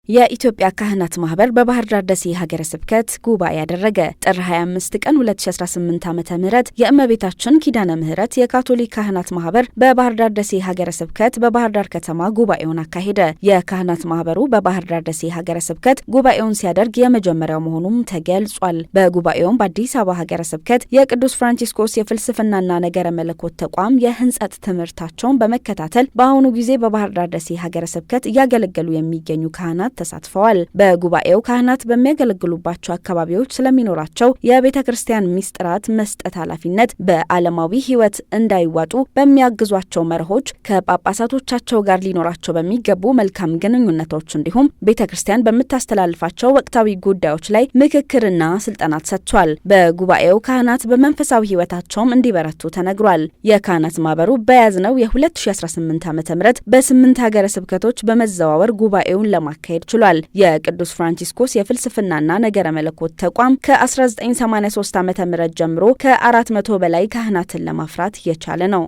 የኢትዮጵያ ካህናት ማህበር በባህር ዳር ደሴ ሀገረ ስብከት ጉባኤ ያደረገ። ጥር 25 ቀን 2018 ዓ.ም የእመቤታችን ኪዳነ ምህረት የካቶሊክ ካህናት ማህበር በባህር ዳር ደሴ ሀገረ ስብከት በባህር ዳር ከተማ ጉባኤውን አካሄደ። የካህናት ማህበሩ በባህር ዳር ደሴ ሀገረ ስብከት ጉባኤውን ሲያደርግ የመጀመሪያው መሆኑም ተገልጿል። በጉባኤውም በአዲስ አበባ ሀገረ ስብከት የቅዱስ ፍራንቺስኮስ የፍልስፍናና ነገረ መለኮት ተቋም የህንጸት ትምህርታቸውን በመከታተል በአሁኑ ጊዜ በባህር ዳር ደሴ ሀገረ ስብከት እያገለገሉ የሚገኙ ካህናት ተሳትፈዋል። በጉባኤው ካህናት በሚያገለግሉባቸው አካባቢዎች ስለሚኖራቸው የቤተ ክርስቲያን ሚስጥራት መስጠት ኃላፊነት በዓለማዊ ህይወት እንዳይዋጡ በሚያግዟቸው መርሆች ከጳጳሳቶቻቸው ጋር ሊኖራቸው በሚገቡ መልካም ግንኙነቶች እንዲሁም ቤተ ክርስቲያን በምታስተላልፋቸው ወቅታዊ ጉዳዮች ላይ ምክክርና ስልጠናት ሰጥቷል። በጉባኤው ካህናት በመንፈሳዊ ህይወታቸውም እንዲበረቱ ተነግሯል። የካህናት ማህበሩ በያዝነው የ2018 ዓ.ም በ8 ሀገረ ስብከቶች በመዘዋወር ጉባኤውን ለማካሄድ ችሏል። የቅዱስ ፍራንቺስኮስ የፍልስፍናና ነገረ መለኮት ተቋም ከ1983 ዓ.ም ጀምሮ ከ400 በላይ ካህናትን ለማፍራት የቻለ ነው።